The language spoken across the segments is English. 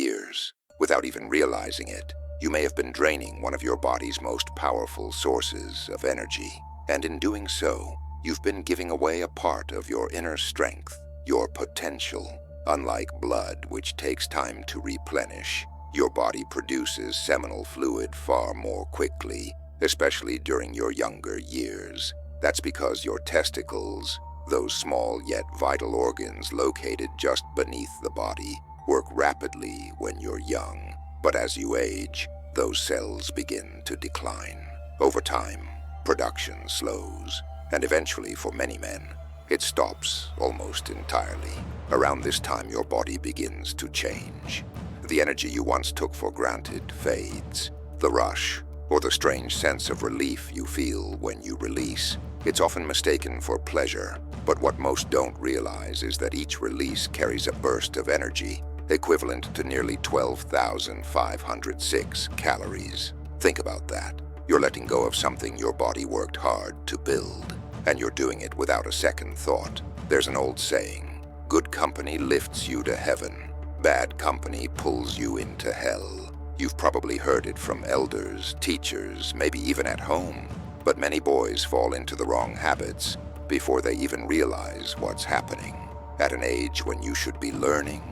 years. Without even realizing it, you may have been draining one of your body's most powerful sources of energy. And in doing so, you've been giving away a part of your inner strength, your potential. Unlike blood, which takes time to replenish, your body produces seminal fluid far more quickly, especially during your younger years. That's because your testicles, those small yet vital organs located just beneath the body, work rapidly when you're young. But as you age, those cells begin to decline. Over time, production slows, and eventually, for many men, it stops almost entirely. Around this time, your body begins to change. The energy you once took for granted fades. The rush, or the strange sense of relief you feel when you release, it's often mistaken for pleasure. But what most don't realize is that each release carries a burst of energy, equivalent to nearly 12,506 calories. Think about that. You're letting go of something your body worked hard to build, and you're doing it without a second thought. There's an old saying, good company lifts you to heaven, bad company pulls you into hell. You've probably heard it from elders, teachers, maybe even at home. But many boys fall into the wrong habits before they even realize what's happening. At an age when you should be learning,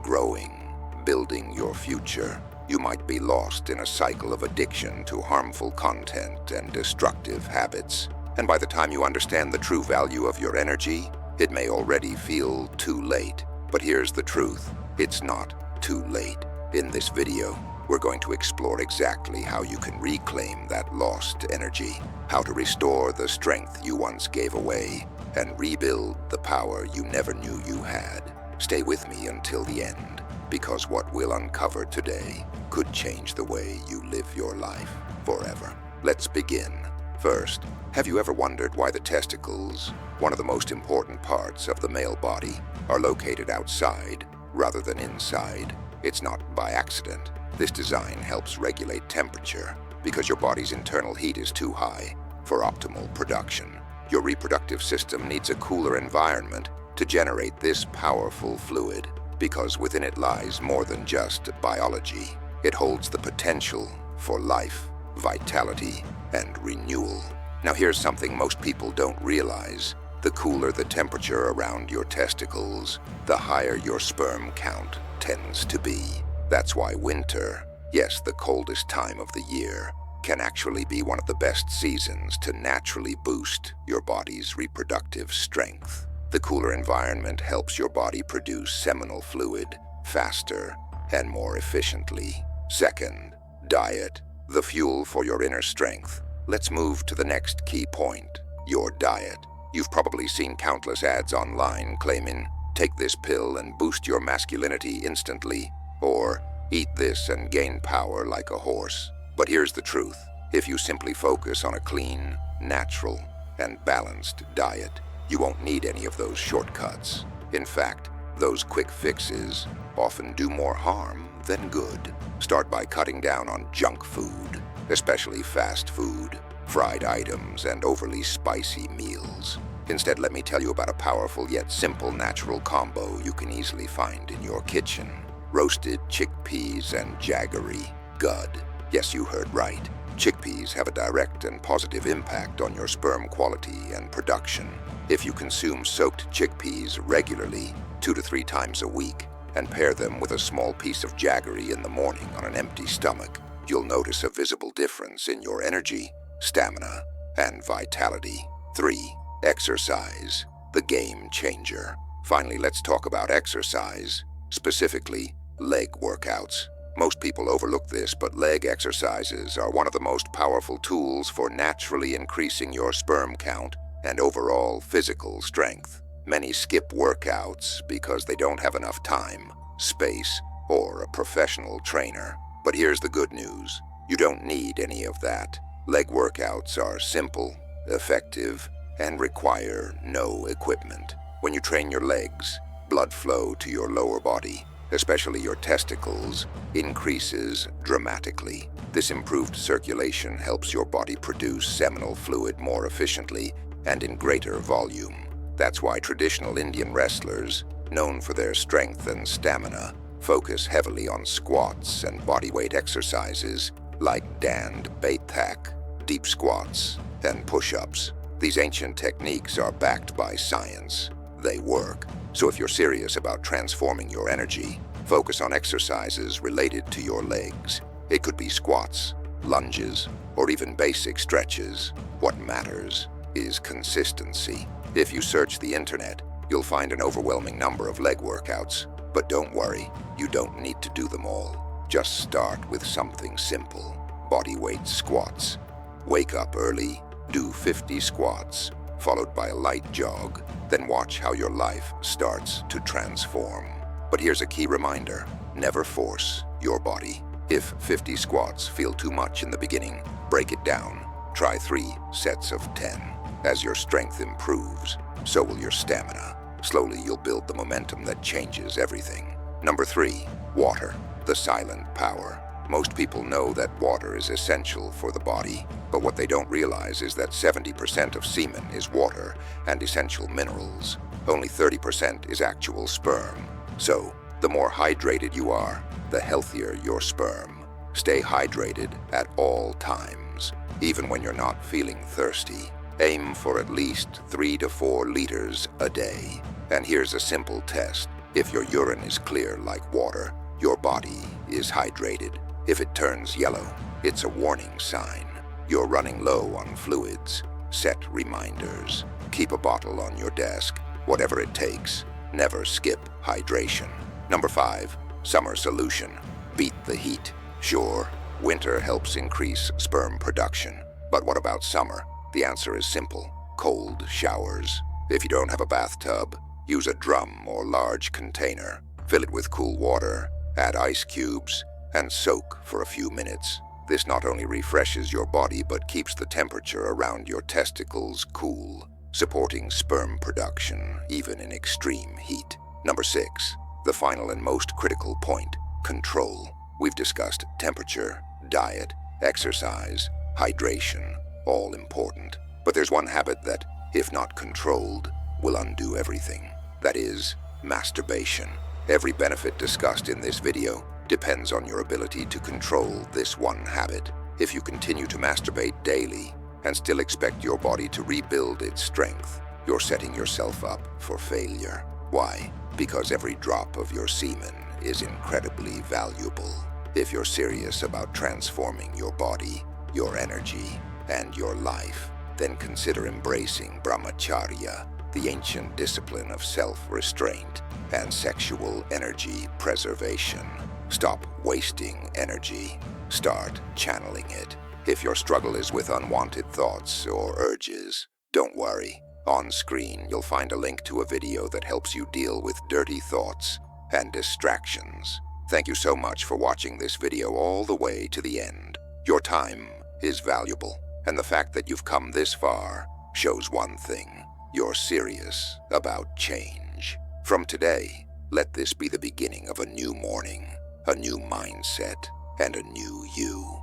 growing, building your future, you might be lost in a cycle of addiction to harmful content and destructive habits. And by the time you understand the true value of your energy, it may already feel too late. But here's the truth, it's not too late. In this video, we're going to explore exactly how you can reclaim that lost energy, how to restore the strength you once gave away, and rebuild the power you never knew you had. Stay with me until the end, because what we'll uncover today could change the way you live your life forever. Let's begin. First, have you ever wondered why the testicles, one of the most important parts of the male body, are located outside rather than inside? It's not by accident. This design helps regulate temperature because your body's internal heat is too high for optimal production. Your reproductive system needs a cooler environment to generate this powerful fluid because within it lies more than just biology. It holds the potential for life, vitality, and renewal. Now here's something most people don't realize. The cooler the temperature around your testicles, the higher your sperm count tends to be. That's why winter, yes, the coldest time of the year, can actually be one of the best seasons to naturally boost your body's reproductive strength. The cooler environment helps your body produce seminal fluid faster and more efficiently. Second, diet, the fuel for your inner strength. Let's move to the next key point, your diet. You've probably seen countless ads online claiming, take this pill and boost your masculinity instantly, or eat this and gain power like a horse. But here's the truth. If you simply focus on a clean, natural, and balanced diet, you won't need any of those shortcuts. In fact, those quick fixes often do more harm than good. Start by cutting down on junk food, especially fast food, fried items, and overly spicy meals. Instead, let me tell you about a powerful yet simple natural combo you can easily find in your kitchen. Roasted chickpeas and jaggery. Good. Yes, you heard right. Chickpeas have a direct and positive impact on your sperm quality and production. If you consume soaked chickpeas regularly, 2 to 3 times a week, and pair them with a small piece of jaggery in the morning on an empty stomach, you'll notice a visible difference in your energy, stamina, and vitality. 3. Exercise, the game changer. Finally, let's talk about exercise, specifically leg workouts. Most people overlook this, but leg exercises are one of the most powerful tools for naturally increasing your sperm count and overall physical strength. Many skip workouts because they don't have enough time, space, or a professional trainer. But here's the good news. You don't need any of that. Leg workouts are simple, effective, and require no equipment. When you train your legs, blood flow to your lower body, especially your testicles, increases dramatically. This improved circulation helps your body produce seminal fluid more efficiently and in greater volume. That's why traditional Indian wrestlers, known for their strength and stamina, Focus heavily on squats and bodyweight exercises like Dand Baitak, deep squats, and push-ups. These ancient techniques are backed by science. They work. So if you're serious about transforming your energy, focus on exercises related to your legs. It could be squats, lunges, or even basic stretches. What matters is consistency. If you search the internet, you'll find an overwhelming number of leg workouts. But don't worry, you don't need to do them all. Just start with something simple. Bodyweight squats. Wake up early, do 50 squats, followed by a light jog, then watch how your life starts to transform. But here's a key reminder: never force your body. If 50 squats feel too much in the beginning, break it down. Try 3 sets of 10. As your strength improves, so will your stamina. Slowly you'll build the momentum that changes everything. Number 3, water, the silent power. Most people know that water is essential for the body, but what they don't realize is that 70% of semen is water and essential minerals. Only 30% is actual sperm. So, the more hydrated you are, the healthier your sperm. Stay hydrated at all times, even when you're not feeling thirsty. Aim for at least 3 to 4 liters a day. And here's a simple test. If your urine is clear like water, your body is hydrated. If it turns yellow, it's a warning sign. You're running low on fluids. Set reminders. Keep a bottle on your desk, whatever it takes. Never skip hydration. Number 5, summer solution. Beat the heat. Sure, winter helps increase sperm production. But what about summer? The answer is simple: cold showers. If you don't have a bathtub, use a drum or large container. Fill it with cool water, add ice cubes, and soak for a few minutes. This not only refreshes your body but keeps the temperature around your testicles cool, supporting sperm production even in extreme heat. Number 6, the final and most critical point: control. We've discussed temperature, diet, exercise, hydration, all important. But there's one habit that, if not controlled, will undo everything. That is, masturbation. Every benefit discussed in this video depends on your ability to control this one habit. If you continue to masturbate daily and still expect your body to rebuild its strength, you're setting yourself up for failure. Why? Because every drop of your semen is incredibly valuable. If you're serious about transforming your body, your energy, and your life, then consider embracing Brahmacharya, the ancient discipline of self-restraint and sexual energy preservation. Stop wasting energy. Start channeling it. If your struggle is with unwanted thoughts or urges, don't worry. On screen, you'll find a link to a video that helps you deal with dirty thoughts and distractions. Thank you so much for watching this video all the way to the end. Your time is valuable, and the fact that you've come this far shows one thing: you're serious about change. From today, let this be the beginning of a new morning, a new mindset, and a new you.